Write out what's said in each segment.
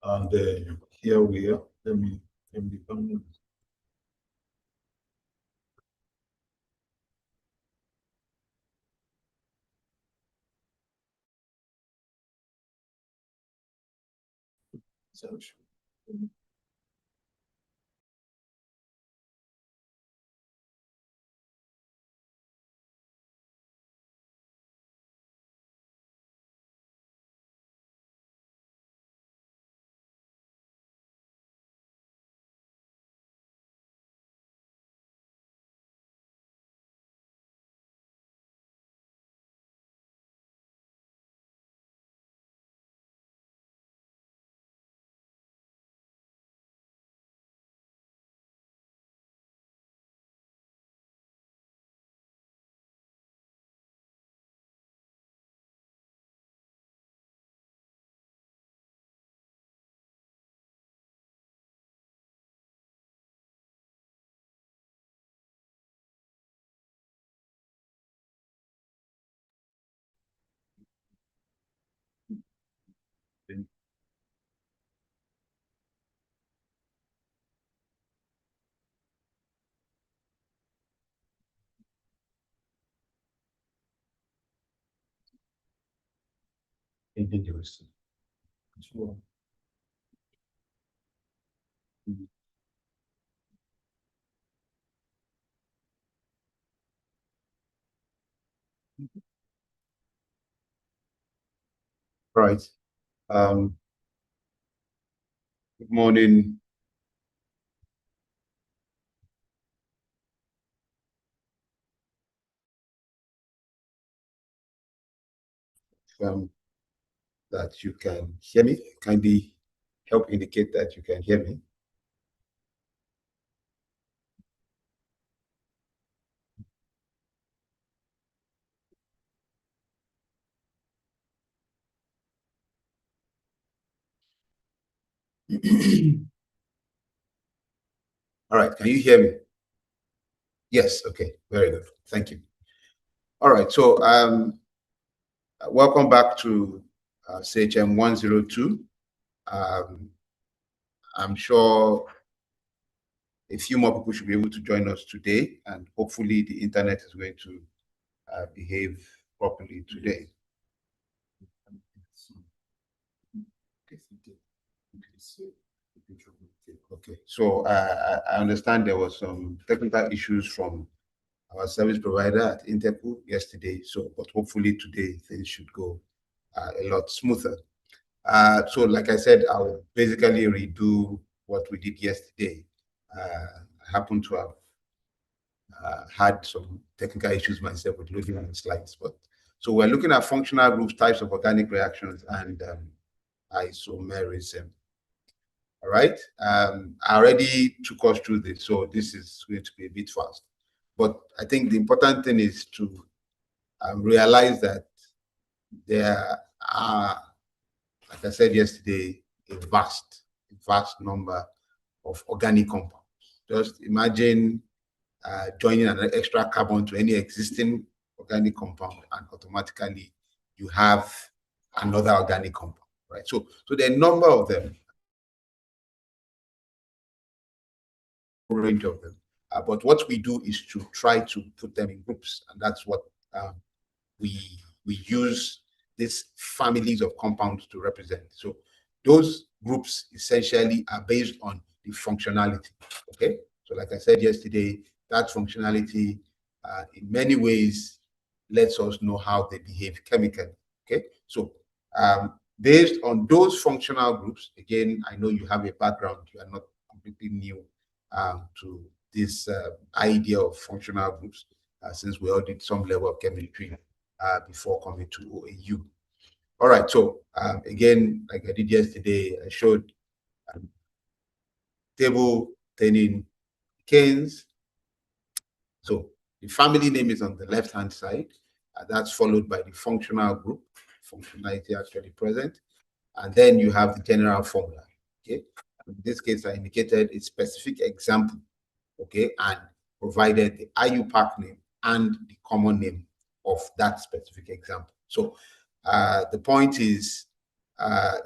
And here we are. Let me come. Indigenous. Sure. Right. Um, Good morning. That you can hear me. Kindly help indicate that you can hear me. All right. Can you hear me? Yes. Okay. Very good. Thank you. All right. So, welcome back to CHM 102. Um, I'm sure a few more people should be able to join us today, and hopefully the internet is going to behave properly today. Okay, so I understand there was some technical issues from our service provider at Interpool yesterday, so but hopefully today things should go a lot smoother. So like I said, I'll basically redo what we did yesterday. I happen to have had some technical issues myself with loading on the slides, but so we're looking at functional groups, types of organic reactions, and isomerism. All right. I already took us through this, so this is going to be a bit fast. But I think the important thing is to realize that there are, like I said yesterday, a vast number of organic compounds. Just imagine joining an extra carbon to any existing organic compound, and automatically you have another organic compound, right? So there are a number of them, range of them. But what we do is to try to put them in groups, and that's what we use these families of compounds to represent. So those groups essentially are based on the functionality. Okay, so like I said yesterday, that functionality in many ways lets us know how they behave chemically. Okay, so based on those functional groups, again, I know you have a background, you are not completely new to this idea of functional groups, since we all did some level of chemistry before coming to OAU. All right, so again, like I did yesterday, I showed table containing canes. So the family name is on the left-hand side. That's followed by the functional group, functionality actually present. And then you have the general formula. Okay. In this case, I indicated a specific example, okay, and provided the IUPAC name and the common name of that specific example. So the point is,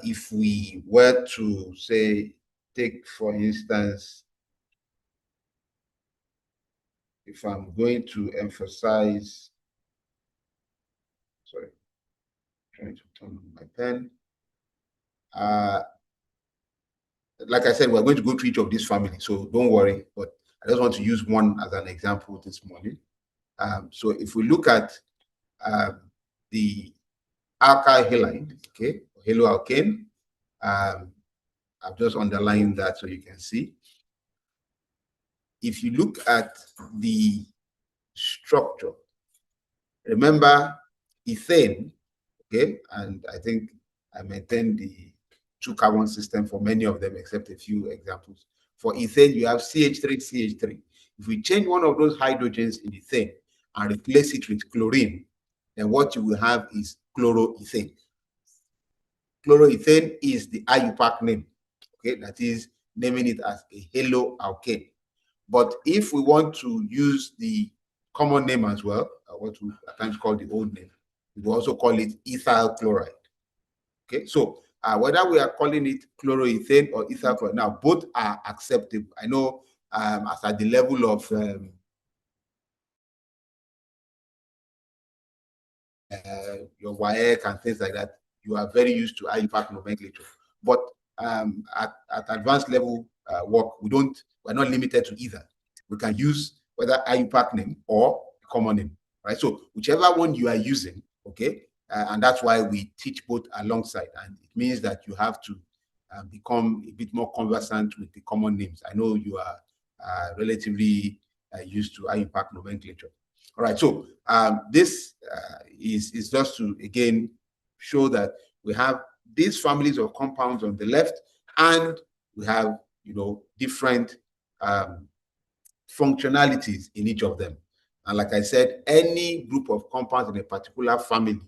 if we were to say, take for instance, if I'm going to emphasize, sorry, trying to turn on my pen. Like I said, we're going to go through each of these families, so don't worry, but I just want to use one as an example this morning. So if we look at the alkyl halide, okay, haloalkane, I've just underlined that so you can see. If you look at the structure, remember ethane, okay, and I think I maintain the 2-carbon system for many of them except a few examples. For ethane, you have CH3, CH3. If we change one of those hydrogens in ethane and replace it with chlorine, then what you will have is chloroethane. Chloroethane is the IUPAC name, okay, that is naming it as a haloalkane. But if we want to use the common name as well, what we at times call the old name, we will also call it ethyl chloride. Okay, so whether we are calling it chloroethane or ethyl chloride, now both are acceptable. I know as at the level of your WAEC and things like that, you are very used to IUPAC nomenclature. But at advanced level work, we're not limited to either. We can use whether IUPAC name or common name, right? So whichever one you are using, okay, and that's why we teach both alongside, and it means that you have to become a bit more conversant with the common names. I know you are relatively used to IUPAC nomenclature. All right, so this is just to again show that we have these families of compounds on the left, and we have different functionalities in each of them. And like I said, any group of compounds in a particular family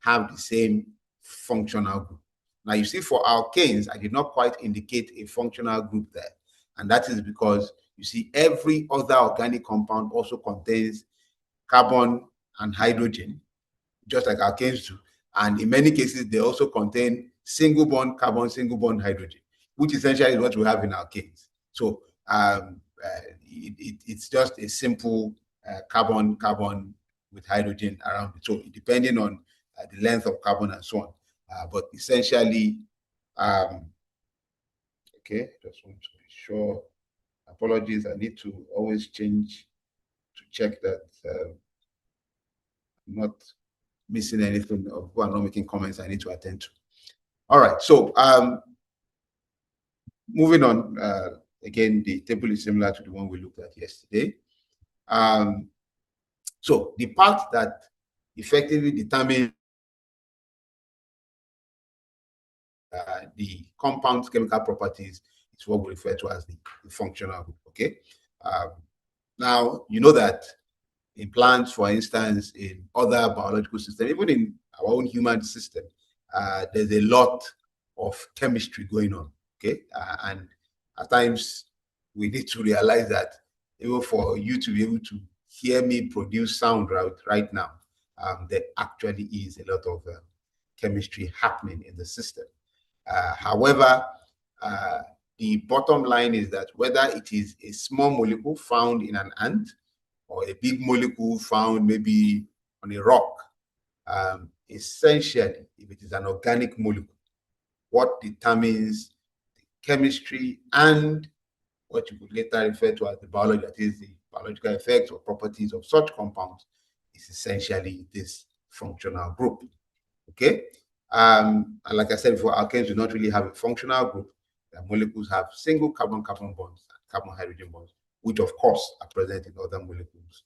have the same functional group. Now you see for alkanes, I did not quite indicate a functional group there. And that is because you see every other organic compound also contains carbon and hydrogen, just like alkanes do. And in many cases, they also contain single bond carbon, single bond hydrogen, which essentially is what we have in alkanes. So it's just a simple carbon with hydrogen around it. So depending on the length of carbon and so on. But essentially, okay, just want to be sure. Apologies, I need to always change to check that I'm not missing anything or who are not making comments I need to attend to. All right, so moving on, again, the table is similar to the one we looked at yesterday. So the part that effectively determines the compound's chemical properties is what we refer to as the functional group, okay? Now, you know that in plants, for instance, in other biological systems, even in our own human system, there's a lot of chemistry going on, okay? And at times, we need to realize that even for you to be able to hear me produce sound right now, there actually is a lot of chemistry happening in the system. However, the bottom line is that whether it is a small molecule found in an ant or a big molecule found maybe on a rock, essentially, if it is an organic molecule, what determines the chemistry and what you could later refer to as the biology, that is the biological effects or properties of such compounds, is essentially this functional group. Okay? And like I said before, alkanes do not really have a functional group. The molecules have single carbon-carbon bonds and carbon-hydrogen bonds, which of course are present in other molecules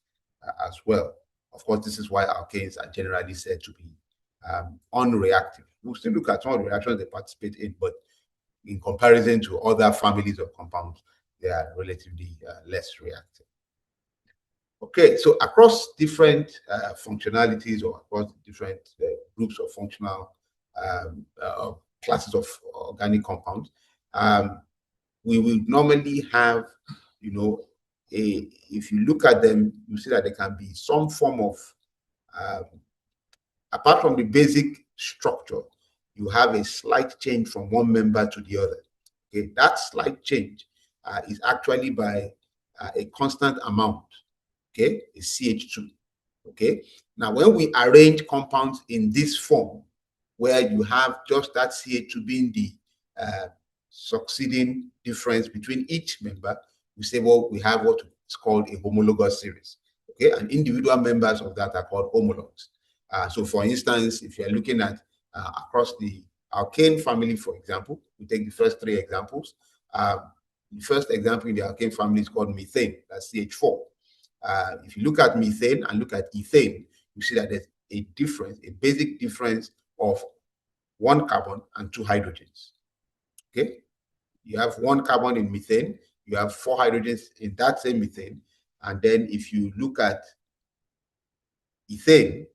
as well. Of course, this is why alkanes are generally said to be unreactive. We'll still look at some of the reactions they participate in, but in comparison to other families of compounds, they are relatively less reactive. Okay, so across different functionalities or across different groups of functional classes of organic compounds, we will normally have, if you look at them, you see that there can be some form of, apart from the basic structure, you have a slight change from one member to the other. Okay, that slight change is actually by a constant amount. Okay, is CH2. Okay, now when we arrange compounds in this form, where you have just that CH2 being the succeeding difference between each member, we say, well, we have what is called a homologous series. Okay, and individual members of that are called homologs. So for instance, if you're looking at across the alkane family, for example, we take the first three examples. The first example in the alkane family is called methane, that's CH4. If you look at methane and look at ethane, you see that there's a difference, a basic difference of one carbon and two hydrogens. Okay, you have one carbon in methane, you have four hydrogens in that same methane, and then if you look at ethane,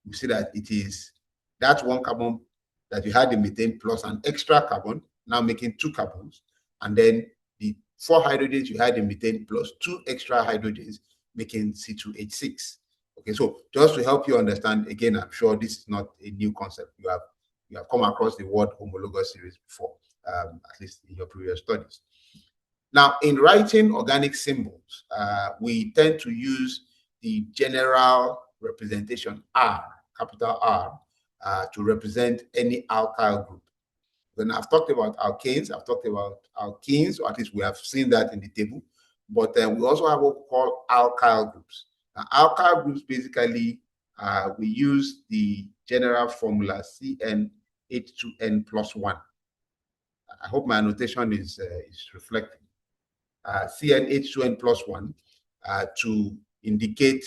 you see that it is that one carbon that you had in methane plus an extra carbon, now making two carbons, and then the four hydrogens you had in methane plus two extra hydrogens, making C2H6. Okay, so just to help you understand, again, I'm sure this is not a new concept. You have come across the word homologous series before, at least in your previous studies. Now, in writing organic symbols, we tend to use the general representation R, capital R, to represent any alkyl group. When I've talked about alkanes, I've talked about alkenes, or at least we have seen that in the table. But we also have what we call alkyl groups. Now, alkyl groups, basically, we use the general formula CnH2n plus 1. I hope my annotation is reflecting. CnH2n plus 1 to indicate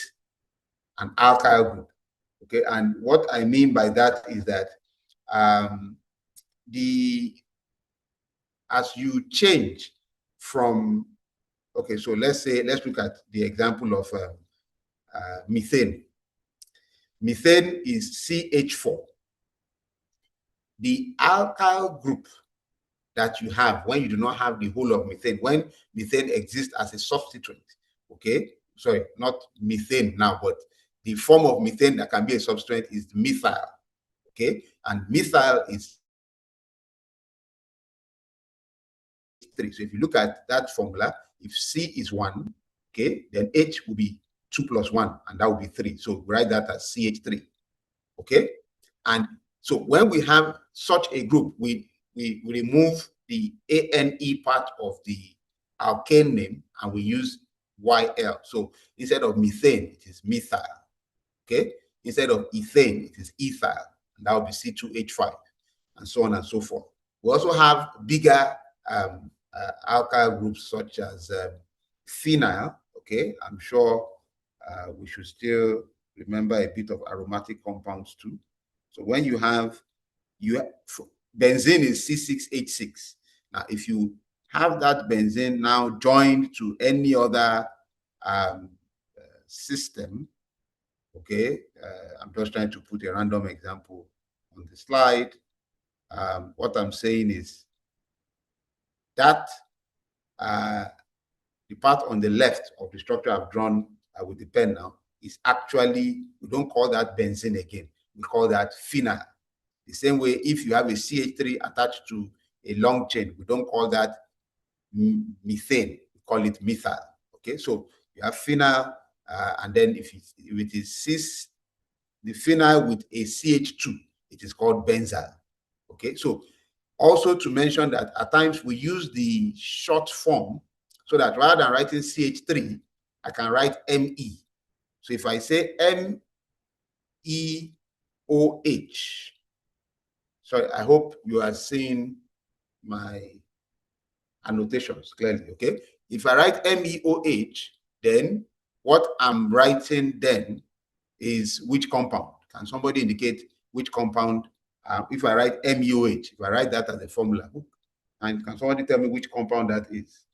an alkyl group. Okay, and what I mean by that is that as you change from, okay, so let's look at the example of methane. Methane is CH4. The alkyl group that you have when you do not have the whole of methane, when methane exists as a substituent, okay? Sorry, not methane now, but the form of methane that can be a substituent is methyl, okay? And methyl is 3. So if you look at that formula, if C is 1, okay, then H will be 2 plus 1, and that will be 3. So write that as CH3, okay? And so when we have such a group, we remove the ANE part of the alkane name and we use YL. So instead of methane, it is methyl. Okay? Instead of ethane, it is ethyl. And that will be C2H5, and so on and so forth. We also have bigger alkyl groups such as phenyl. Okay? I'm sure we should still remember a bit of aromatic compounds too. So when you have benzene is C6H6. Now, if you have that benzene now joined to any other system, okay, I'm just trying to put a random example on the slide. What I'm saying is that the part on the left of the structure I've drawn with the pen now is actually, we don't call that benzene again. We call that phenyl. The same way, if you have a CH3 attached to a long chain, we don't call that methane, we call it methyl. Okay, so you have phenyl, and then if it is the phenyl with a CH2, it is called benzyl. Okay, so also to mention that at times we use the short form so that rather than writing CH3, I can write ME. So if I say MEOH, sorry, I hope you are seeing my annotations clearly, okay? If I write MEOH, then what I'm writing then is which compound. Can somebody indicate which compound? If I write MEOH, if I write that as a formula, and can somebody tell me which compound that is?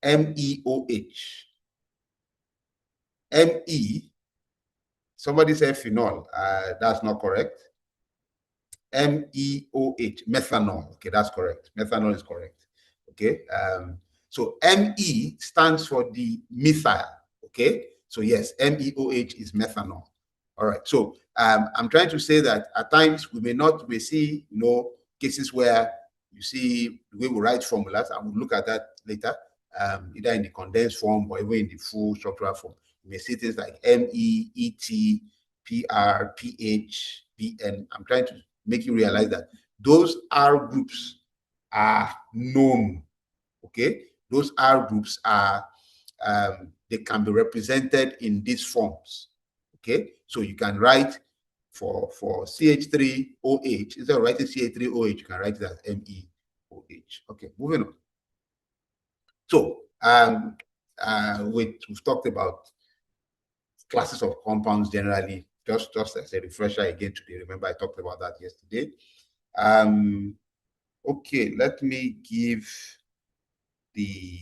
MEOH. ME, somebody said phenol. That's not correct. MEOH, methanol. Okay, that's correct. Methanol is correct. Okay. So ME stands for the methyl. Okay. So yes, MEOH is methanol. All right. So I'm trying to say that at times we may see, cases where you see the way we write formulas, and we'll look at that later, either in the condensed form or even in the full structural form. You may see things like ME, ET, PR, PH, PN. I'm trying to make you realize that those R groups are known. Okay, those R groups are they can be represented in these forms. Okay, so you can write for CH3OH, instead of writing CH3OH, you can write it as MEOH. Okay, moving on. So we've talked about classes of compounds generally, just as a refresher again today. Remember, I talked about that yesterday. Okay, let me give the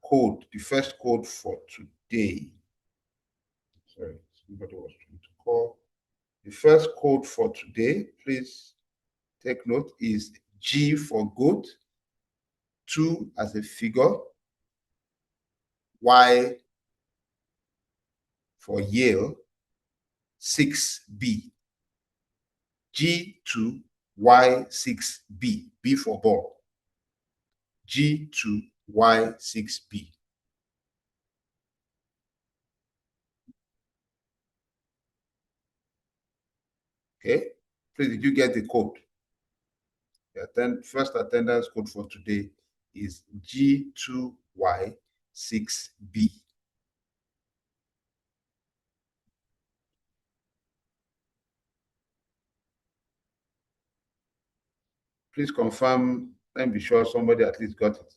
code, the first code for today. Sorry, somebody was trying to call. The first code for today, please take note, is G for goat, 2 as a figure, Y for Yale, 6B. G2, Y6B, B for ball. G2, Y6B. Okay, please, did you get the code? The first attendance code for today is G2Y6B. Please confirm and be sure somebody at least got it.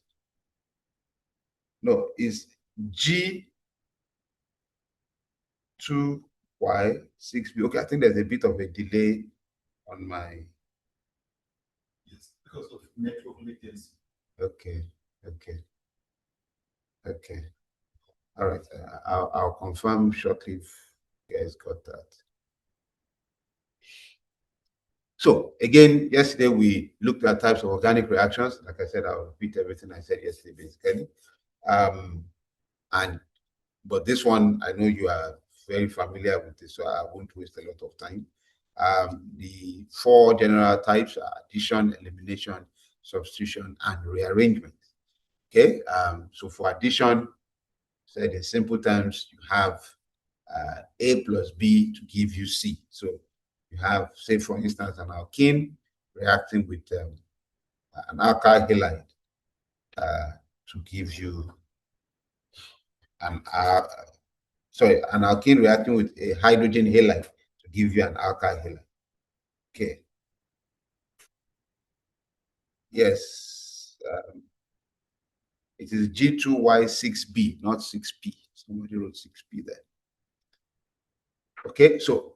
No, it's G2Y6B. Okay, I think there's a bit of a delay on my. Yes, because of network latency. Okay. All right. I'll confirm shortly if you guys got that. So again, yesterday we looked at types of organic reactions. Like I said, I'll repeat everything I said yesterday, basically. But this one, I know you are very familiar with this, so I won't waste a lot of time. The 4 general types are addition, elimination, substitution, and rearrangement. Okay. So for addition, said in simple terms, you have A plus B to give you C. So you have, say, for instance, an alkene reacting with an alkyl halide to give you an alkene reacting with a hydrogen halide to give you an alkyl halide. Okay. Yes. It is G2Y6B, not 6P. Somebody wrote 6P there. Okay, so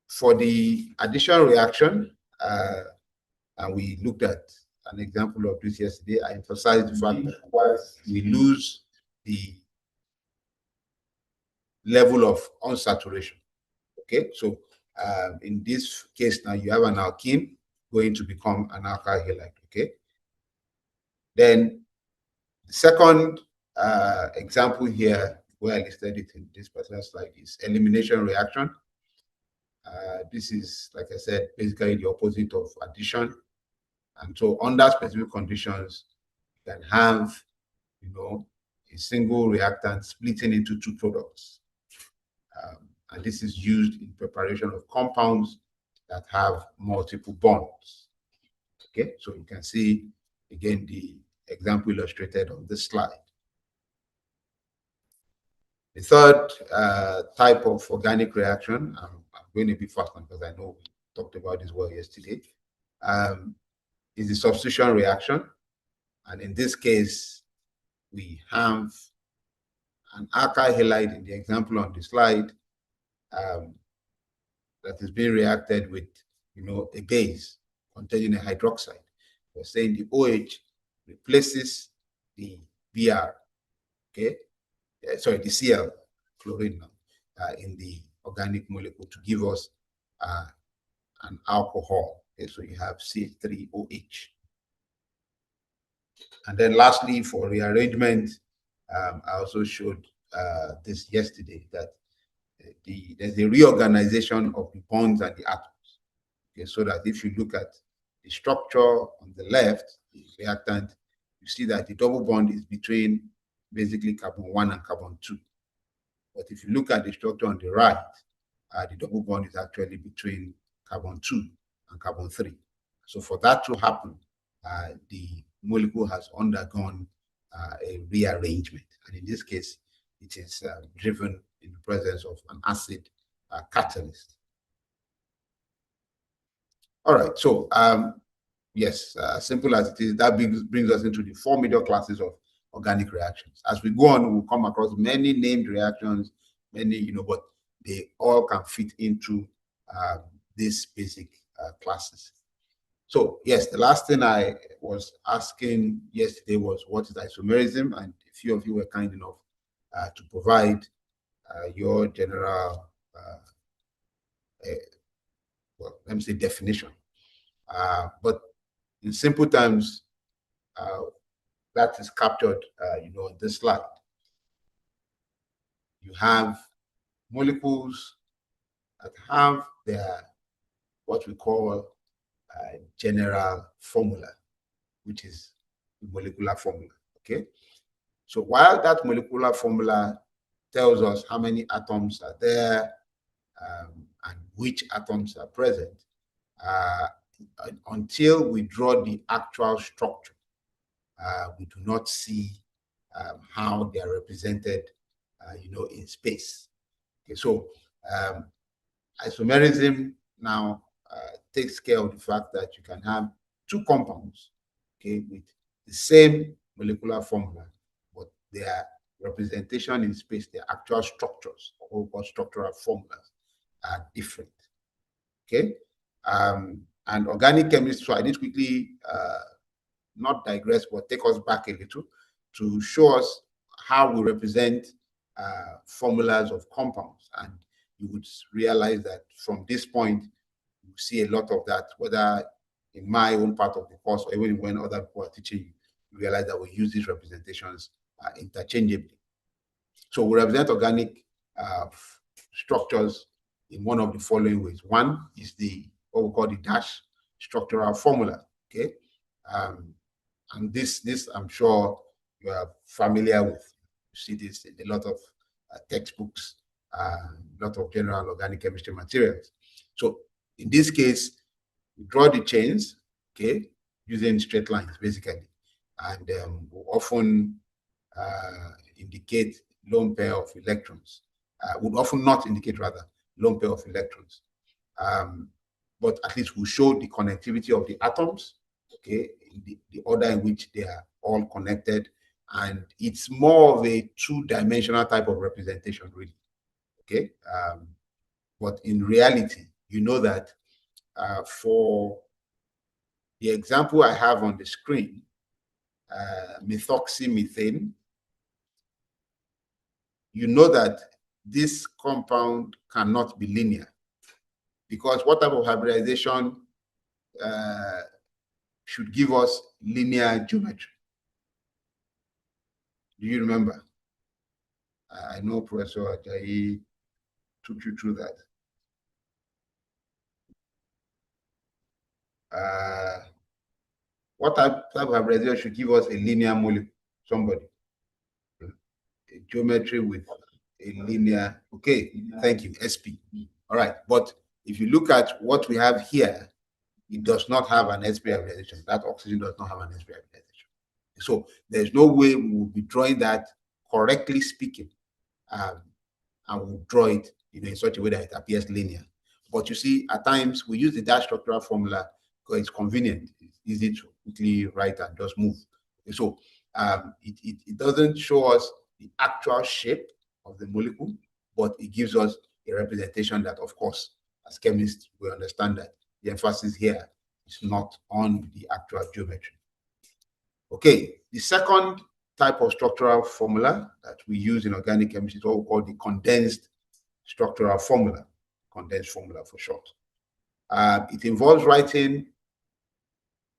for the addition reaction, and we looked at an example of this yesterday, I emphasized the fact that we lose the level of unsaturation. Okay, so in this case now you have an alkene going to become an alkyl halide. Okay, then the second example here where I listed it in this particular slide is elimination reaction. This is, like I said, basically the opposite of addition. And so under specific conditions, you can have, a single reactant splitting into 2 products. And this is used in preparation of compounds that have multiple bonds. Okay, so you can see, again, the example illustrated on this slide. The third type of organic reaction, I'm going a bit faster because I know we talked about this well yesterday, is the substitution reaction. And in this case, we have an alkyl halide in the example on the slide that is being reacted with, a base containing a hydroxide. We're saying the OH replaces the Br, okay? Sorry, the Cl, chlorine now, in the organic molecule to give us an alcohol. Okay, so you have CH3OH. And then lastly, for rearrangement, I also showed this yesterday, that there's a reorganization of the bonds and the atoms. Okay, so that if you look at the structure on the left, the reactant, you see that the double bond is between basically carbon 1 and carbon 2. But if you look at the structure on the right, the double bond is actually between carbon 2 and carbon 3. So for that to happen, the molecule has undergone a rearrangement. And in this case, it is driven in the presence of an acid catalyst. All right, so yes, simple as it is, that brings us into the 4 major classes of organic reactions. As we go on, we'll come across many named reactions, many, but they all can fit into these basic classes. So yes, the last thing I was asking yesterday was, what is isomerism? And a few of you were kind enough to provide your general, well, let me say definition. But in simple terms, that is captured, on this slide. You have molecules that have their, what we call general formula, which is the molecular formula, okay? So while that molecular formula tells us how many atoms are there and which atoms are present, until we draw the actual structure, we do not see how they are represented, in space. Okay, so isomerism now takes care of the fact that you can have two compounds, okay, with the same molecular formula, but their representation in space, their actual structures, or structural formulas, are different. Okay, and organic chemistry. So I need quickly not digress, but take us back a little to show us how we represent formulas of compounds, and you would realize that from this point, you see a lot of that, whether in my own part of the course or even when other people are teaching you, you realize that we use these representations interchangeably. So we represent organic structures in one of the following ways. One is what we call the dash structural formula, okay? And this I'm sure you are familiar with. You see this in a lot of textbooks, a lot of general organic chemistry materials. So in this case, we draw the chains, okay, using straight lines, basically. And we often indicate lone pair of electrons. Would often not indicate, rather, lone pair of electrons. But at least we show the connectivity of the atoms, okay, in the order in which they are all connected. And it's more of a two-dimensional type of representation, really, okay? But in reality, you know that for the example I have on the screen, methoxymethane, you know that this compound cannot be linear, because what type of hybridization should give us linear geometry? Do you remember? I know Professor Ajayi took you through that. What type of hybridization should give us a linear molecule? Somebody. A geometry with a linear, okay, thank you, SP. All right, but if you look at what we have here, it does not have an SP hybridization. That oxygen does not have an SP hybridization. So there's no way we will be drawing that, correctly speaking, and we'll draw it in such a way that it appears linear. But you see, at times we use the dash structural formula because it's convenient, it's easy to quickly write and just move. So it doesn't show us the actual shape of the molecule, but it gives us a representation that, of course, as chemists, we understand that the emphasis here is not on the actual geometry. Okay, the second type of structural formula that we use in organic chemistry is what we call the condensed structural formula, condensed formula for short. It involves writing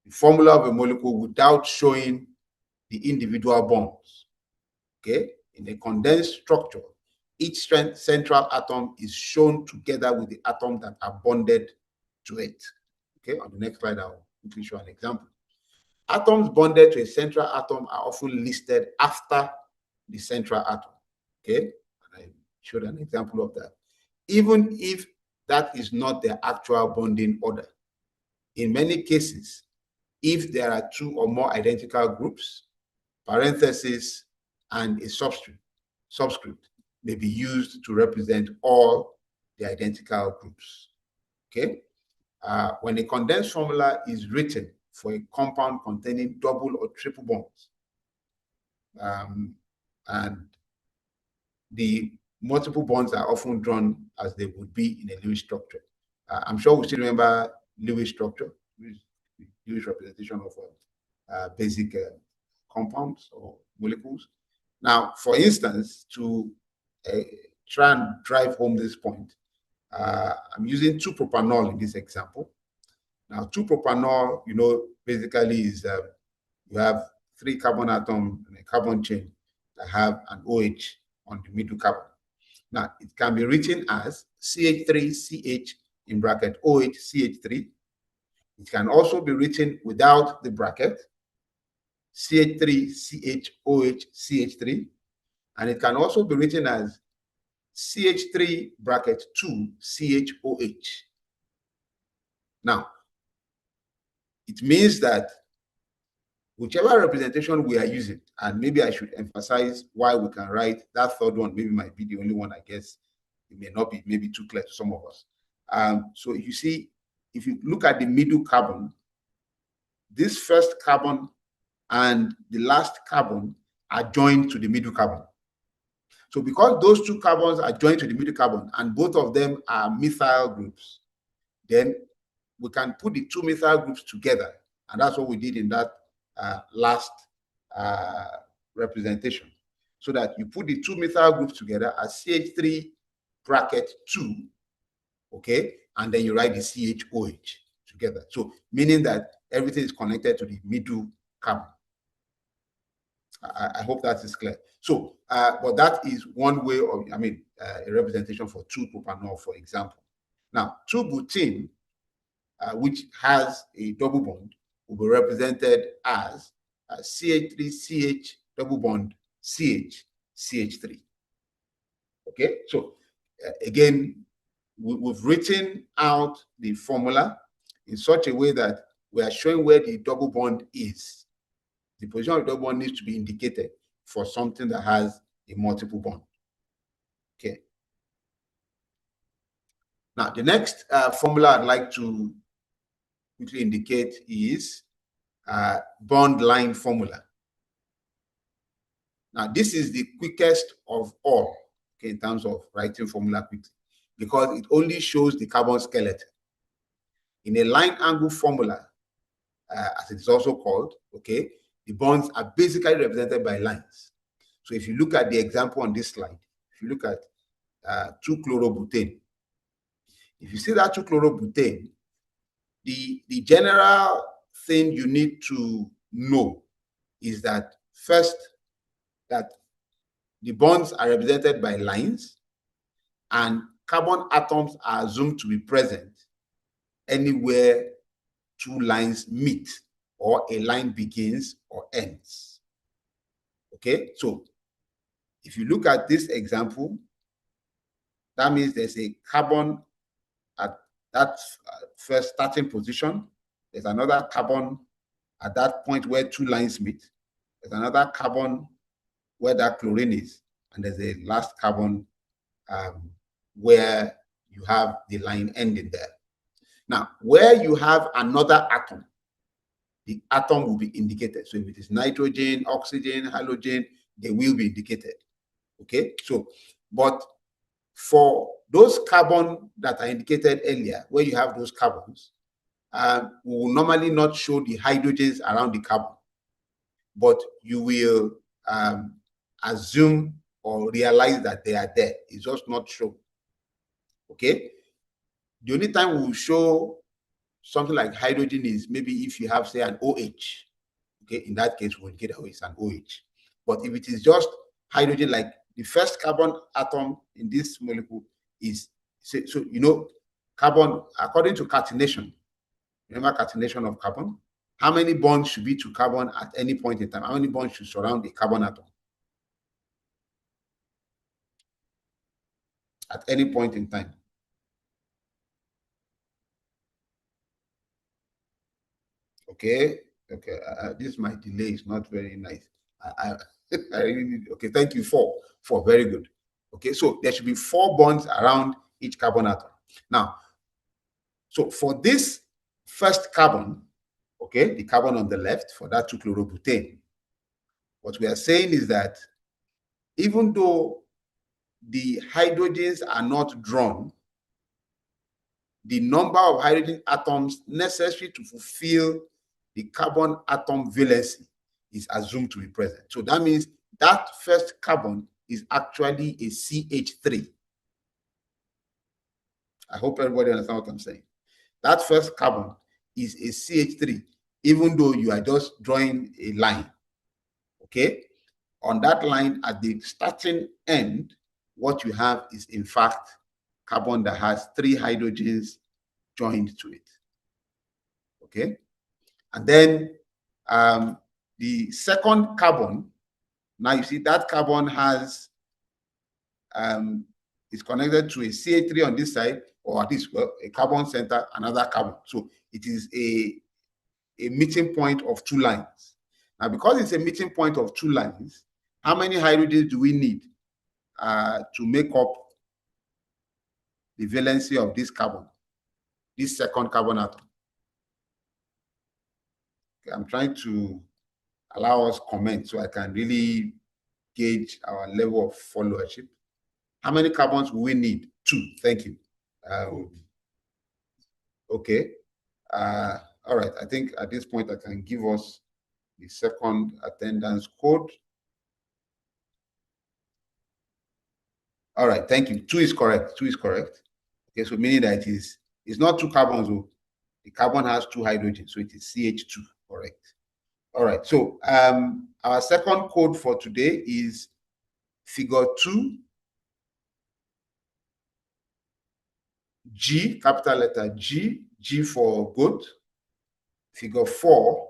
the formula of a molecule without showing the individual bonds, okay, In a condensed structure, each central atom is shown together with the atom that are bonded to it. Okay, on the next slide, I'll quickly show an example. Atoms bonded to a central atom are often listed after the central atom. Okay, and I showed an example of that. Even if that is not their actual bonding order. In many cases, if there are two or more identical groups, parentheses and a subscript may be used to represent all the identical groups. Okay? When a condensed formula is written for a compound containing double or triple bonds, and the multiple bonds are often drawn as they would be in a Lewis structure. I'm sure we still remember Lewis structure, Lewis representation of basic compounds or molecules. Now, for instance, to try and drive home this point, I'm using 2-propanol in this example. Now, 2-propanol, basically is you have 3 carbon atoms and a carbon chain that have an OH on the middle carbon. Now, it can be written as CH3CH in bracket OH CH3. It can also be written without the bracket, CH3CH OH and it can also be written as CH3 bracket 2 CHOH. Now, it means that whichever representation we are using, and maybe I should emphasize why we can write that third one, maybe might be the only one, I guess. It may not be maybe too clear to some of us. So you see, if you look at the middle carbon, this first carbon and the last carbon are joined to the middle carbon. So because those 2 carbons are joined to the middle carbon and both of them are methyl groups, then we can put the 2 methyl groups together. And that's what we did in that last representation. So that you put the 2 methyl groups together as CH3 bracket 2, okay? And then you write the CHOH together. So meaning that everything is connected to the middle carbon. I hope that is clear. So, but that is one way of, a representation for 2-propanol, for example. Now, 2-butene, which has a double bond, will be represented as CH3CH double bond CH3. Okay, so again, we've written out the formula in such a way that we are showing where the double bond is. The position of the double bond needs to be indicated for something that has a multiple bond. Okay. Now, the next formula I'd like to quickly indicate is bond line formula. Now, this is the quickest of all, okay, in terms of writing formula quickly, because it only shows the carbon skeleton. In a line angle formula, as it is also called, okay, the bonds are basically represented by lines. So if you look at the example on this slide, if you look at 2-chlorobutane, if you see that 2-chlorobutane, the general thing you need to know is that first, that the bonds are represented by lines and carbon atoms are assumed to be present anywhere 2 lines meet or a line begins or ends. Okay, so if you look at this example, that means there's a carbon at that first starting position. There's another carbon at that point where 2 lines meet. There's another carbon where that chlorine is. And there's a last carbon where you have the line ending there. Now, where you have another atom, the atom will be indicated. So if it is nitrogen, oxygen, halogen, they will be indicated. Okay, so, but for those carbon that are indicated earlier, where you have those carbons, we will normally not show the hydrogens around the carbon, but you will assume or realize that they are there. It's just not shown. Okay, the only time we will show something like hydrogen is maybe if you have, say, an OH. Okay, in that case, we'll indicate, oh, it's an OH. But if it is just hydrogen, like the first carbon atom in this molecule is, so you know, carbon, according to catenation, remember catenation of carbon, how many bonds should be to carbon at any point in time? How many bonds should surround the carbon atom at any point in time? Okay, this my delay is not very nice. I really need, okay, thank you, four, very good. Okay, so there should be 4 bonds around each carbon atom. Now, so for this first carbon, okay, the carbon on the left, for that 2-chlorobutane, what we are saying is that even though the hydrogens are not drawn, the number of hydrogen atoms necessary to fulfill the carbon atom valency is assumed to be present. So that means that first carbon is actually a CH3. I hope everybody understands what I'm saying. That first carbon is a CH3, even though you are just drawing a line. Okay? On that line, at the starting end, what you have is, in fact, carbon that has 3 hydrogens joined to it. Okay? And then the second carbon, now you see that carbon has, is connected to a CH3 on this side, or at least, well, a carbon center, another carbon. So it is a meeting point of 2 lines. Now, because it's a meeting point of 2 lines, how many hydrogens do we need to make up the valency of this carbon, this second carbon atom? Okay, I'm trying to allow us comment so I can really gauge our level of followership. How many carbons will we need? 2. Thank you. Okay. All right. I think at this point I can give us the second attendance code. All right. Thank you. 2 is correct. 2 is correct. Okay. So meaning that it's not 2 carbons. Oh. The carbon has 2 hydrogens, so it is CH2. Correct. All right. So our second code for today is figure 2. G, capital letter G, G for goat. Figure 4,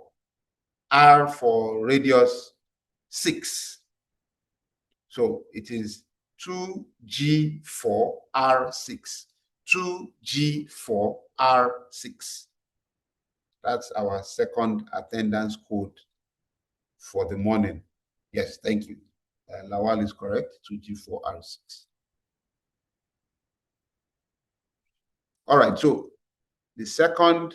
R for radius 6. So it is 2G4R6. 2G4R6. That's our second attendance code for the morning. Yes, thank you. Lawal is correct, 2G4R6. All right, so the second,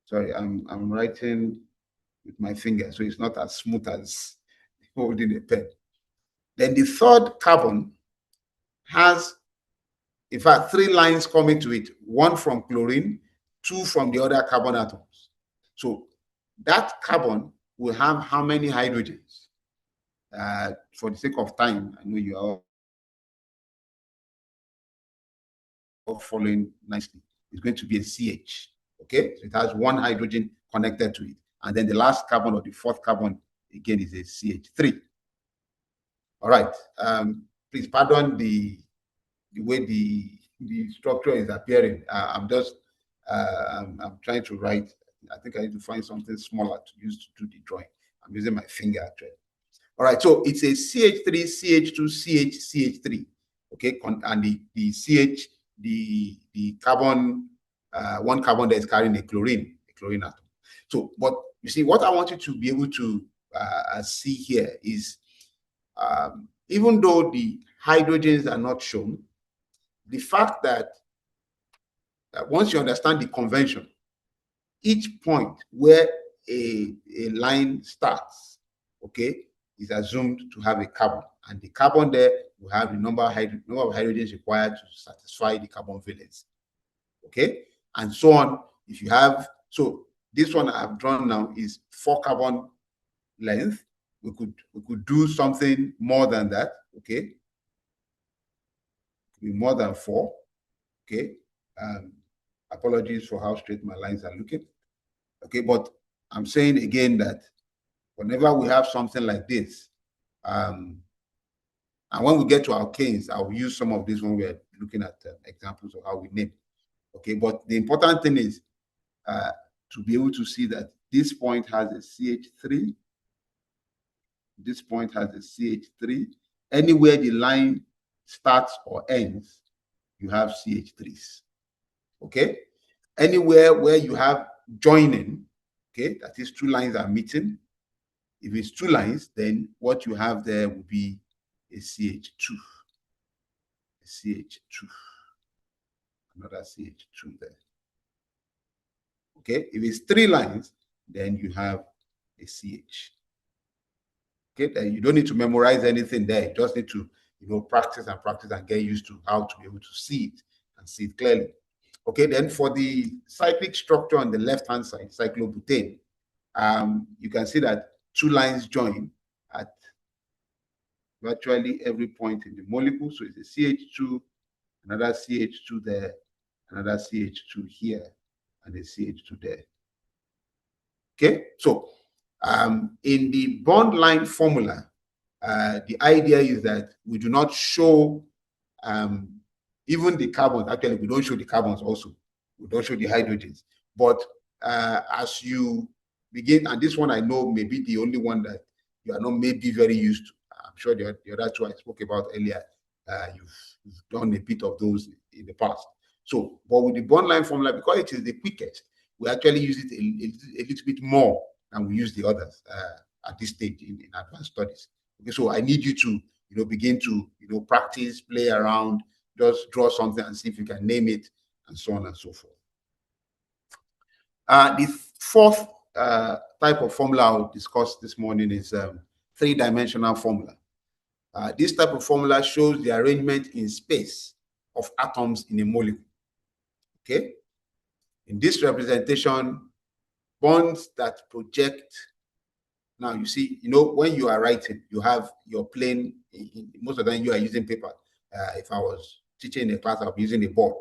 sorry, I'm writing with my finger, so it's not as smooth as holding a pen. Then the third carbon has, in fact, 3 lines coming to it, 1 from chlorine, 2 from the other carbon atoms. So that carbon will have how many hydrogens? For the sake of time, I know you are all following nicely. It's going to be a CH. Okay, so it has 1 hydrogen connected to it. And then the last carbon, or the 4th carbon, again, is a CH3. All right. Please pardon the way the structure is appearing. I'm just I'm trying to write. I think I need to find something smaller to use to do the drawing. I'm using my finger actually. All right, so it's a CH3, CH2, CH, CH3. Okay, and the CH, the carbon, 1 carbon that is carrying a chlorine atom. So, but you see, what I want you to be able to see here is, even though the hydrogens are not shown, the fact that once you understand the convention, each point where a line starts, okay, is assumed to have a carbon, and the carbon there will have the number of hydrogens required to satisfy the carbon valence, okay, and so on. If you have, so this one I've drawn now is 4 carbon length. We could do something more than that, okay, more than 4, okay. Apologies for how straight my lines are looking, okay, but I'm saying again that whenever we have something like this, and when we get to alkanes, I'll use some of these when we're looking at examples of how we name. Okay, but the important thing is to be able to see that this point has a CH3, this point has a CH3. Anywhere the line starts or ends, you have CH3s. Okay, anywhere where you have joining, okay, that is two lines are meeting. If it's two lines, then what you have there will be a CH2, a CH2, another CH2 there. Okay, if it's three lines, then you have a CH. Okay, then you don't need to memorize anything there. You just need to, practice and practice and get used to how to be able to see it and see it clearly. Okay, then for the cyclic structure on the left-hand side, cyclobutane, you can see that two lines join at virtually every point in the molecule. So it's a CH2, another CH2 there, another CH2 here, and a CH2 there. Okay, so in the bond line formula, the idea is that we do not show even the carbons. Actually, we don't show the carbons also. We don't show the hydrogens. But as you begin, and this one I know may be the only one that you are not maybe very used to. I'm sure the other two I spoke about earlier, you've done a bit of those in the past. So, but with the bond line formula, because it is the quickest, we actually use it a little bit more than we use the others at this stage in advanced studies. Okay, so I need you to begin to practice, play around, just draw something and see if you can name it, and so on and so forth. The fourth type of formula I'll discuss this morning is three-dimensional formula. This type of formula shows the arrangement in space of atoms in a molecule. Okay, in this representation, bonds that project. Now you see, when you are writing, you have your plane. Most of the time, you are using paper. If I was teaching a class, I'll be using a board.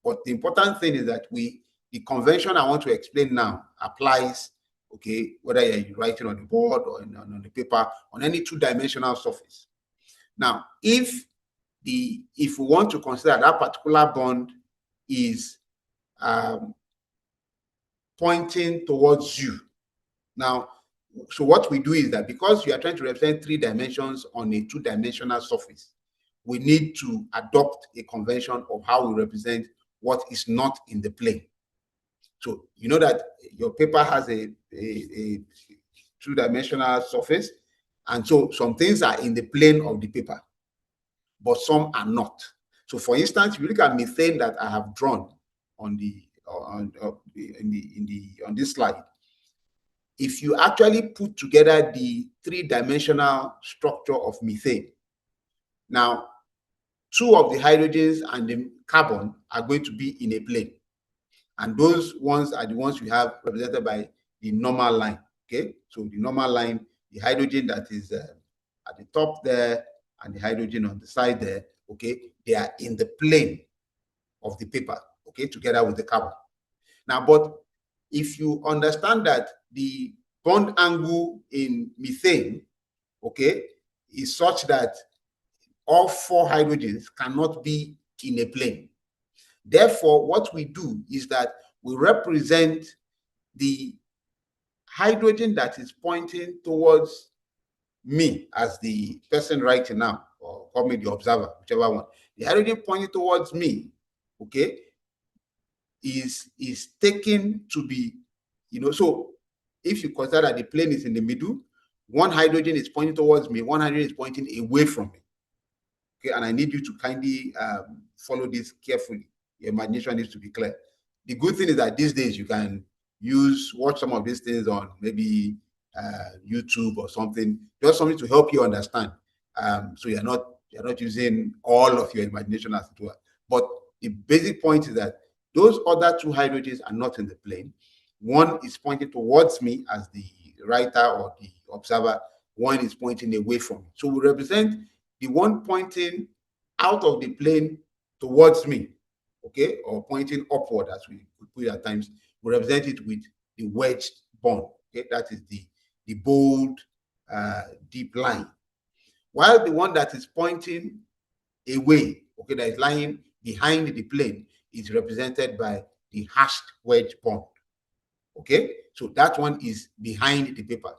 But the important thing is that the convention I want to explain now applies, okay, whether you're writing on the board or on the paper, on any two-dimensional surface. Now, if we want to consider that particular bond is pointing towards you. Now, so what we do is that because you are trying to represent three dimensions on a two-dimensional surface, we need to adopt a convention of how we represent what is not in the plane. So you know that your paper has a two-dimensional surface, and so some things are in the plane of the paper, but some are not. So for instance, if you look at methane that I have drawn on this slide, if you actually put together the three-dimensional structure of methane, now two of the hydrogens and the carbon are going to be in a plane, and those ones are the ones we have represented by the normal line. Okay, so the normal line, the hydrogen that is at the top there and the hydrogen on the side there, okay, they are in the plane of the paper, okay, together with the carbon. Now, but if you understand that the bond angle in methane, okay, is such that all four hydrogens cannot be in a plane. Therefore, what we do is that we represent the hydrogen that is pointing towards me as the person writing now, or call me the observer, whichever one. The hydrogen pointing towards me, okay, is taken to be, so if you consider that the plane is in the middle, one hydrogen is pointing towards me, one hydrogen is pointing away from me. Okay, and I need you to kindly follow this carefully. Your imagination needs to be clear. The good thing is that these days you can watch some of these things on maybe YouTube or something, just something to help you understand. So you're not using all of your imagination as it were. But the basic point is that those other two hydrogens are not in the plane. One is pointing towards me as the writer or the observer. One is pointing away from me. So we represent the one pointing out of the plane towards me, okay, or pointing upward, as we could put it at times. We represent it with the wedged bond. Okay, that is the the bold, deep line. While the one that is pointing away, okay, that is lying behind the plane, is represented by the hashed wedge bond. Okay, so that one is behind the paper,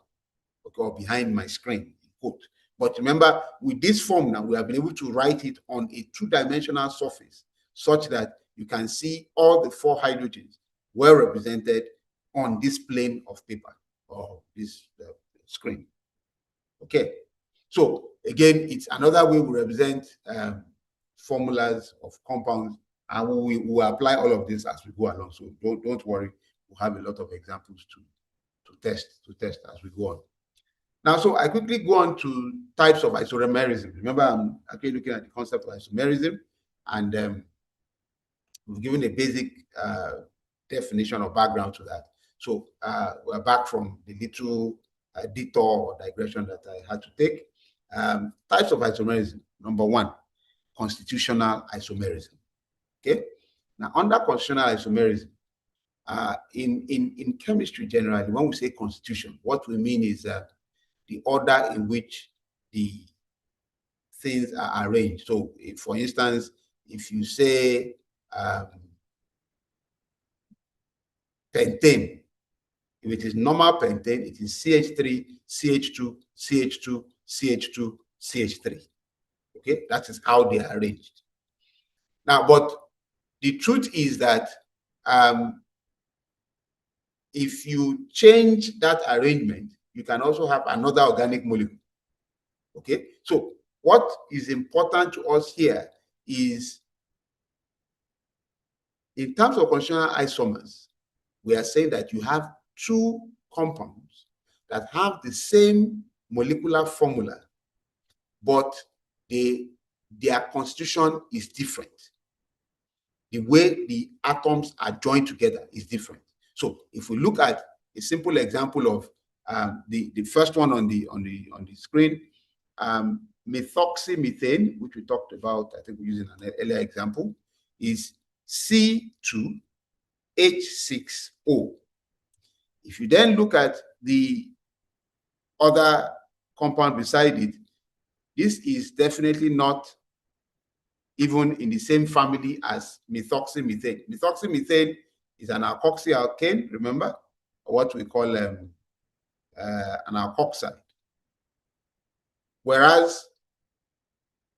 okay, or behind my screen, quote. But remember, with this form now, we have been able to write it on a two-dimensional surface such that you can see all the 4 hydrogens well represented on this plane of paper or this screen. Okay, so again, it's another way we represent formulas of compounds, and we will apply all of this as we go along. So don't worry, we'll have a lot of examples to test as we go on. Now, so I quickly go on to types of isomerism. Remember, I'm actually looking at the concept of isomerism, and we've given a basic definition or background to that. So we're back from the little detour or digression that I had to take. Types of isomerism. Number 1, constitutional isomerism. Okay. Now, under constitutional isomerism, in chemistry generally, when we say constitution, what we mean is the order in which the things are arranged. So, if, for instance, if you say pentane, if it is normal pentane, it is CH3, CH2, CH2, CH2, CH3. Okay, that is how they are arranged. Now, but the truth is that if you change that arrangement, you can also have another organic molecule. Okay, so what is important to us here is, in terms of constitutional isomers, we are saying that you have 2 compounds that have the same molecular formula, but their constitution is different. The way the atoms are joined together is different. So if we look at a simple example of the first one on the screen, methoxymethane, which we talked about, I think we're using an earlier example, is C2H6O. If you then look at the other compound beside it, this is definitely not even in the same family as methoxymethane. Methoxymethane is an alkoxyalkane, remember, or what we call an alkoxide. Whereas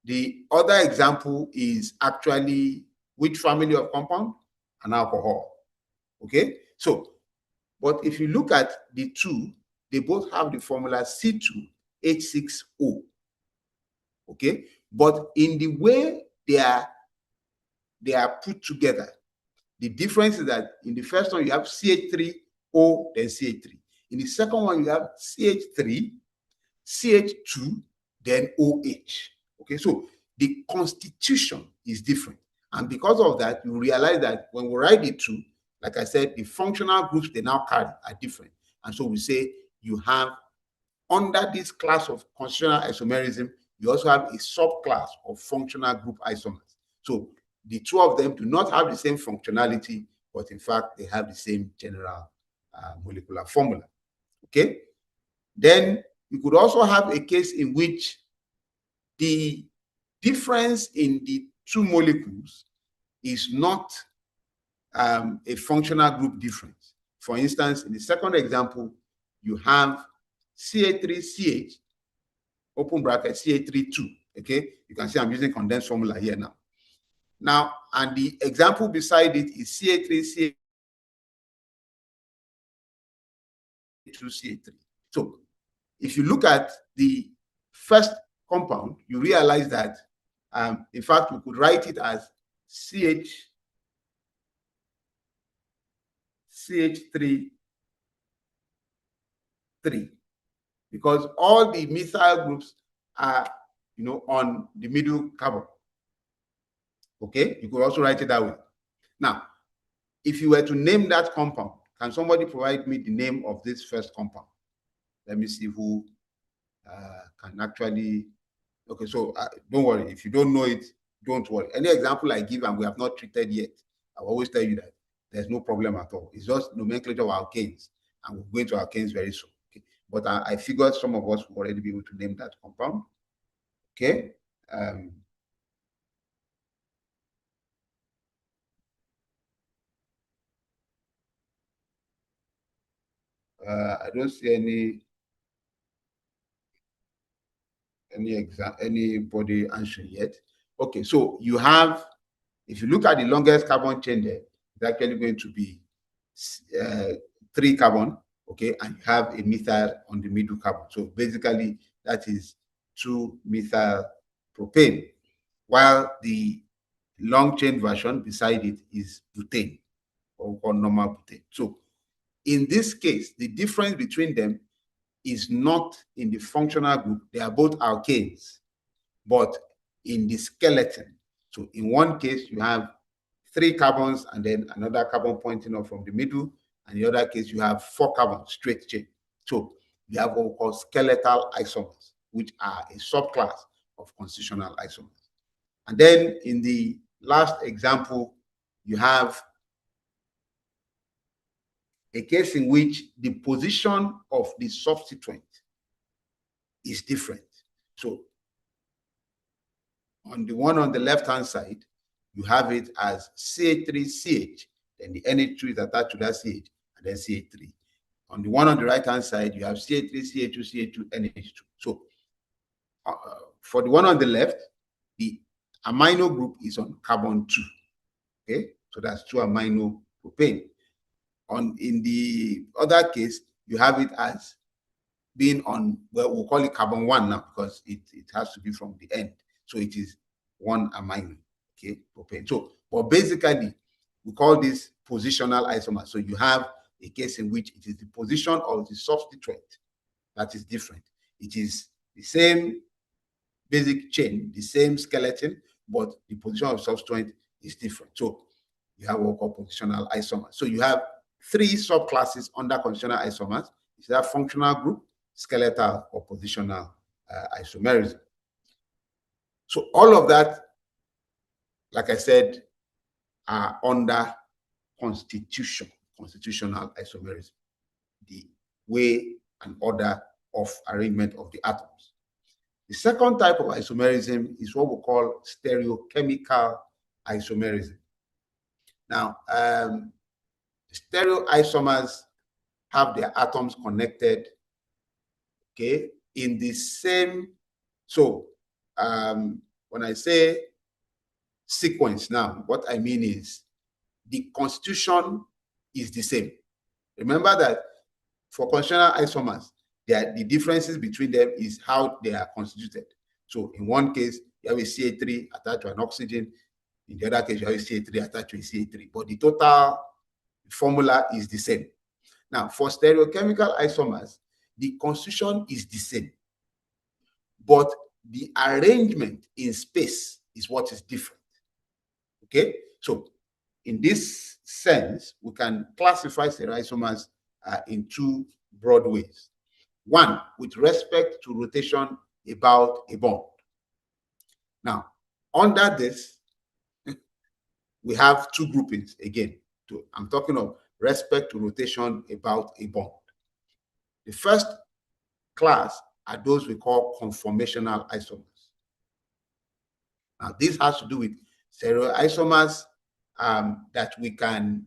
the other example is actually which family of compound? An alcohol. Okay, so, but if you look at the 2, they both have the formula C2H6O. Okay, but in the way they are put together, the difference is that in the first one you have CH3O, then CH3. In the second one you have CH3, CH2, then OH. Okay, so the constitution is different, and because of that, you realize that when we write the 2, like I said, the functional groups they now carry are different, and so we say you have, under this class of constitutional isomerism, you also have a subclass of functional group isomers. So the 2 of them do not have the same functionality, but in fact, they have the same general molecular formula. Okay? Then you could also have a case in which the difference in the 2 molecules is not a functional group difference. For instance, in the second example, you have CH3CH, open bracket, CH32. Okay, you can see I'm using condensed formula here now. Now, and the example beside it is CH3CH2CH3. So, if you look at the first compound, you realize that, in fact, we could write it as CH3, because all the methyl groups are, on the middle carbon. Okay, you could also write it that way. Now, if you were to name that compound, can somebody provide me the name of this first compound? Let me see who can actually. Okay, so don't worry. If you don't know it, don't worry. Any example I give and we have not treated yet, I will always tell you that there's no problem at all. It's just nomenclature of alkanes, and we'll go into alkanes very soon. Okay. but I figured some of us will already be able to name that compound. Okay. I don't see anybody answering yet. Okay, so you have, if you look at the longest carbon chain there, it's actually going to be 3 carbon, okay, and you have a methyl on the middle carbon. So basically, that is 2-methyl propane, while the long chain version beside it is butane, or normal butane. So in this case, the difference between them is not in the functional group. They are both alkanes, but in the skeleton. So in one case, you have 3 carbons and then another carbon pointing up from the middle. And in the other case, you have 4 carbons, straight chain. So you have what we call skeletal isomers, which are a subclass of constitutional isomers. And then in the last example, you have a case in which the position of the substituent is different. So on the one on the left-hand side, you have it as CH3CH, then the NH2 is attached to that CH, and then CH3. On the one on the right-hand side, you have CH3, CH2, CH2, NH2. So for the one on the left, the amino group is on carbon 2. Okay, so that's 2-amino propane. In the other case, you have it as being on, well, we'll call it carbon 1 now because it has to be from the end. So it is 1-amino, okay, propane. So, but basically, we call this positional isomer. So you have a case in which it is the position of the substituent that is different. It is the same basic chain, the same skeleton, but the position of the substituent is different. So you have what we call positional isomers. So you have 3 subclasses under constitutional isomers. It's that functional group, skeletal, or positional isomerism. So all of that, like I said, are under constitutional isomerism, the way and order of arrangement of the atoms. The second type of isomerism is what we call stereochemical isomerism. Now, stereoisomers have their atoms connected, okay, in the same. So when I say sequence now, what I mean is the constitution is the same. Remember that for constitutional isomers, the differences between them is how they are constituted. So in one case, you have a CH3 attached to an oxygen. In the other case, you have a CH3 attached to a CH3. But the total formula is the same. Now, for stereochemical isomers, the constitution is the same, but the arrangement in space is what is different. Okay? So in this sense, we can classify stereoisomers in 2 broad ways. One, with respect to rotation about a bond. Now, under this, we have 2 groupings again. I'm talking of respect to rotation about a bond. The first class are those we call conformational isomers. Now, this has to do with stereoisomers that we can,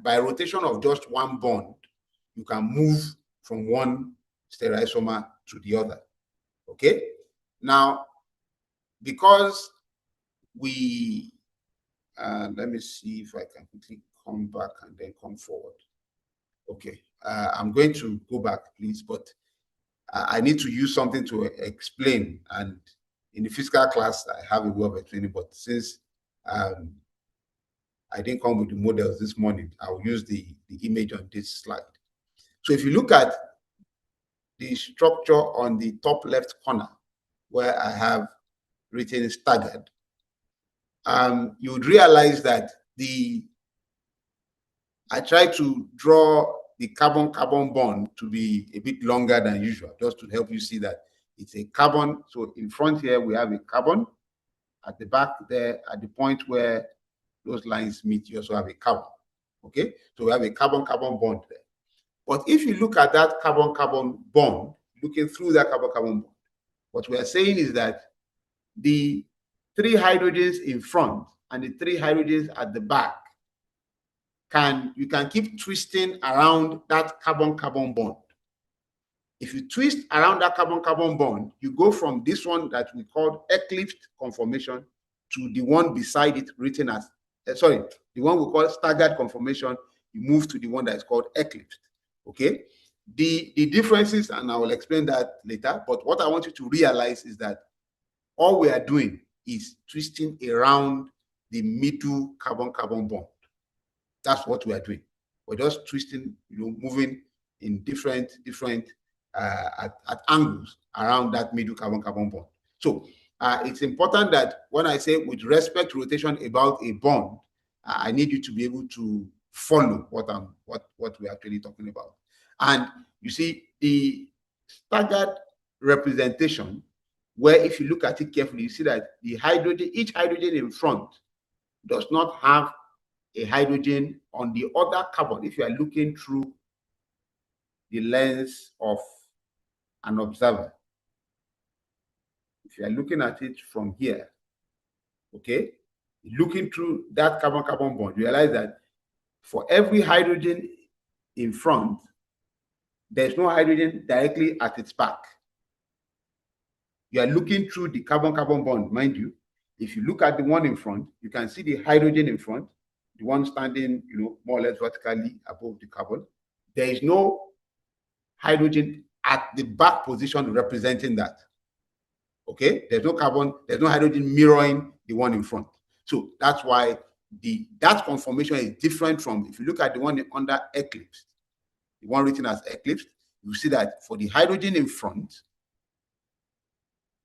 by rotation of just 1 bond, you can move from one stereoisomer to the other. Okay? Now, because we, let me see if I can quickly come back and then come forward. Okay, I'm going to go back, please, but I need to use something to explain. And in the physical class, I have a way of explaining, but since I didn't come with the models this morning, I'll use the image on this slide. So if you look at the structure on the top left corner, where I have written staggered, you would realize that I try to draw the carbon-carbon bond to be a bit longer than usual, just to help you see that it's a carbon. So in front here, we have a carbon. At the back there, at the point where those lines meet, you also have a carbon. Okay? So we have a carbon-carbon bond there. But if you look at that carbon-carbon bond, looking through that carbon-carbon bond, what we are saying is that the 3 hydrogens in front and the 3 hydrogens at the back you can keep twisting around that carbon-carbon bond. If you twist around that carbon-carbon bond, you go from this one that we call eclipsed conformation to the one beside it written as, the one we call staggered conformation. You move to the one that is called eclipsed. Okay? The differences, and I will explain that later, but what I want you to realize is that all we are doing is twisting around the middle carbon-carbon bond. That's what we are doing. We're just twisting, moving in different at angles around that middle carbon-carbon bond. So it's important that when I say with respect to rotation about a bond, I need you to be able to follow what we're actually talking about. And you see the staggered representation, where if you look at it carefully, you see that each hydrogen in front does not have a hydrogen on the other carbon. If you are looking through the lens of an observer, if you are looking at it from here, okay, looking through that carbon-carbon bond, you realize that for every hydrogen in front, there's no hydrogen directly at its back. You are looking through the carbon-carbon bond, mind you. If you look at the one in front, you can see the hydrogen in front, the one standing, more or less vertically above the carbon. There is no hydrogen at the back position representing that. Okay, there's no carbon, there's no hydrogen mirroring the one in front. So that's why that conformation is different from, if you look at the one under eclipse, the one written as eclipse, you see that for the hydrogen in front,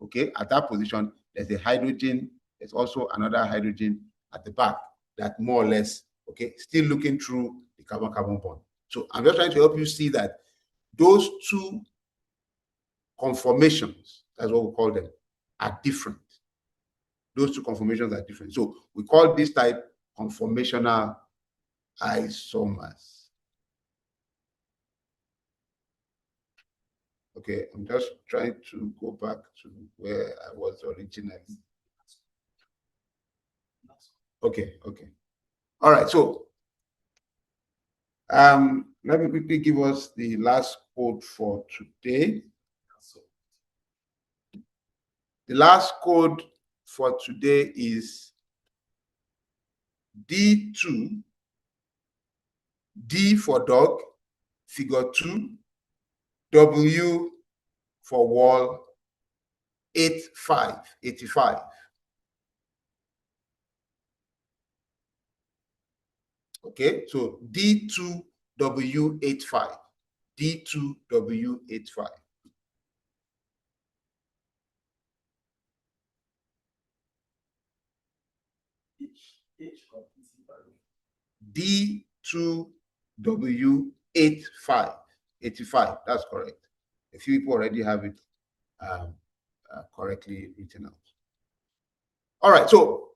okay, at that position, there's a hydrogen, there's also another hydrogen at the back that more or less, okay, still looking through the carbon-carbon bond. So I'm just trying to help you see that those 2 conformations, that's what we call them, are different. Those 2 conformations are different. So we call this type conformational isomers. Okay, I'm just trying to go back to where I was originally. Okay. All right, so let me quickly give us the last code for today. The last code for today is D2, D for dog, figure 2, W for wall, 85. Okay, so D2W85. D2W85. D2W85. 85, that's correct. A few people already have it correctly written out. All right, so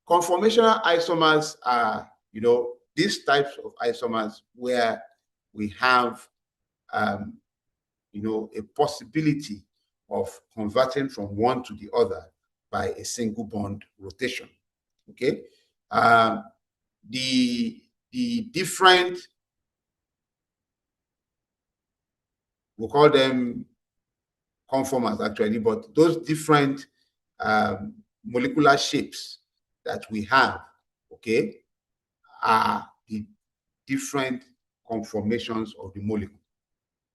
conformational isomers are, these types of isomers where we have, a possibility of converting from one to the other by a single bond rotation. Okay, the different, we'll call them conformers actually, but those different molecular shapes that we have, okay, are the different conformations of the molecule.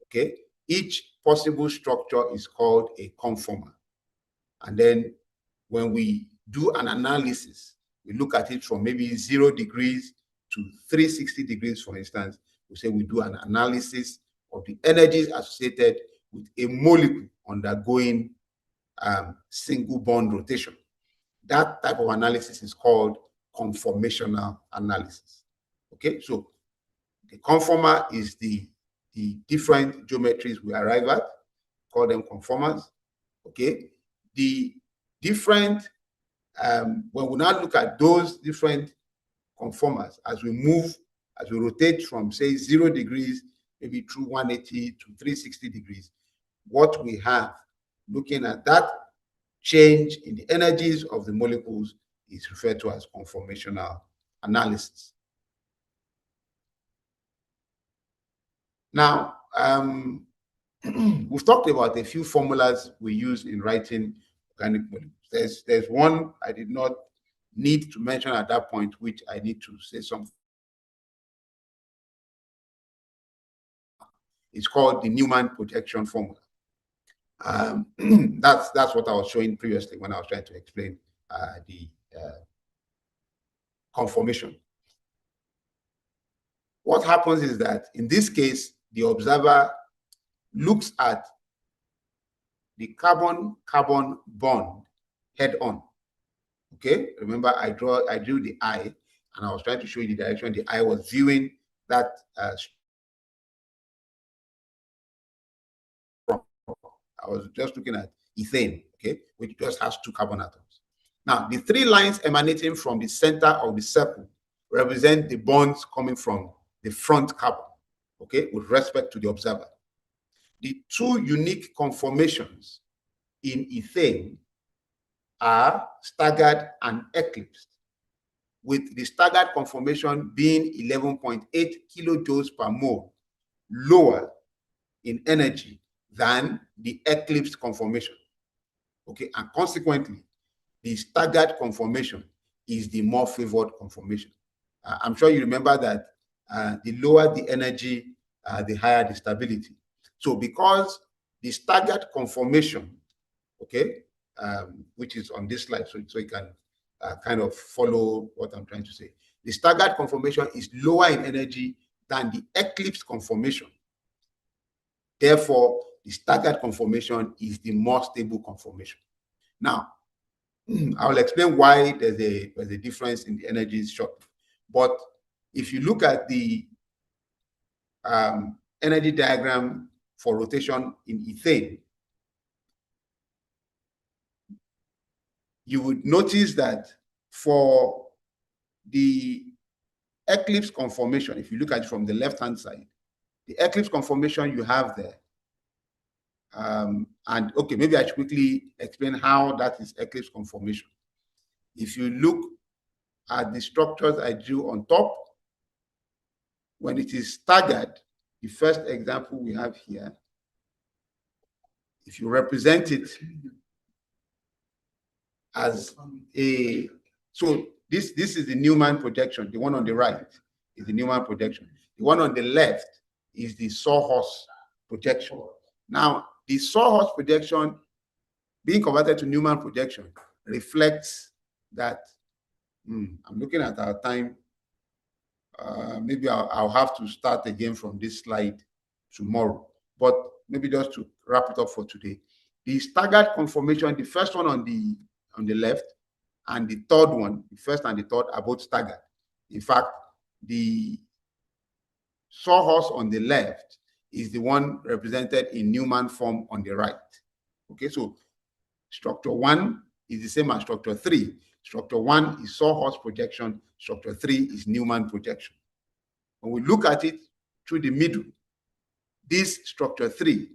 Okay, each possible structure is called a conformer, and then when we do an analysis, we look at it from maybe 0 degrees to 360 degrees, for instance. We say we do an analysis of the energies associated with a molecule undergoing single bond rotation. That type of analysis is called conformational analysis. Okay, so the conformer is the different geometries we arrive at, call them conformers. Okay, the different, when we now look at those different conformers, as we rotate from, say, 0 degrees maybe through 180 to 360 degrees, what we have looking at that change in the energies of the molecules is referred to as conformational analysis. Now, we've talked about a few formulas we use in writing organic molecules. There's one I did not need to mention at that point, which I need to say something. It's called the Newman projection formula. That's what I was showing previously when I was trying to explain the conformation. What happens is that in this case, the observer looks at the carbon-carbon bond head on. Okay, remember I drew the eye, and I was trying to show you the direction the eye was viewing that from. I was just looking at ethane, okay, which just has 2 carbon atoms. Now, the 3 lines emanating from the center of the circle represent the bonds coming from the front carbon, okay, with respect to the observer. The 2 unique conformations in ethane are staggered and eclipsed, with the staggered conformation being 11.8 kilojoules per mole lower in energy than the eclipsed conformation. Okay, and consequently, the staggered conformation is the more favored conformation. I'm sure you remember that the lower the energy, the higher the stability. So because the staggered conformation, okay, which is on this slide, so you can kind of follow what I'm trying to say. The staggered conformation is lower in energy than the eclipse conformation. Therefore, the staggered conformation is the more stable conformation. Now, I will explain why there's a difference in the energies shortly. But if you look at the energy diagram for rotation in ethane, you would notice that for the eclipse conformation, if you look at it from the left-hand side, the eclipse conformation you have there, and okay, maybe I should quickly explain how that is eclipse conformation. If you look at the structures I drew on top, when it is staggered, the first example we have here, if you represent it as a, so this is the Newman projection. The one on the right is the Newman projection. The one on the left is the sawhorse projection. Now, the sawhorse projection being converted to Newman projection reflects that. I'm looking at our time. Maybe I'll have to start again from this slide tomorrow. But maybe just to wrap it up for today, the staggered conformation, the first one on the left, and the third one, the first and the third, are both staggered. In fact, the sawhorse on the left is the one represented in Newman form on the right. Okay, so structure 1 is the same as structure 3. Structure 1 is sawhorse projection. Structure 3 is Newman projection. When we look at it through the middle, this structure 3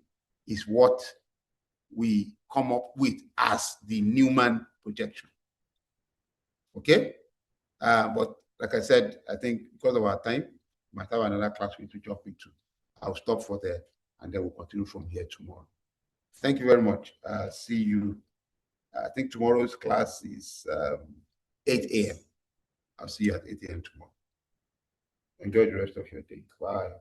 is what we come up with as the Newman projection. Okay? But like I said, I think because of our time, we might have another class we need to jump into. I'll stop for there, and then we'll continue from here tomorrow. Thank you very much. See you. I think tomorrow's class is 8 a.m. I'll see you at 8 a.m. tomorrow. Enjoy the rest of your day. Bye.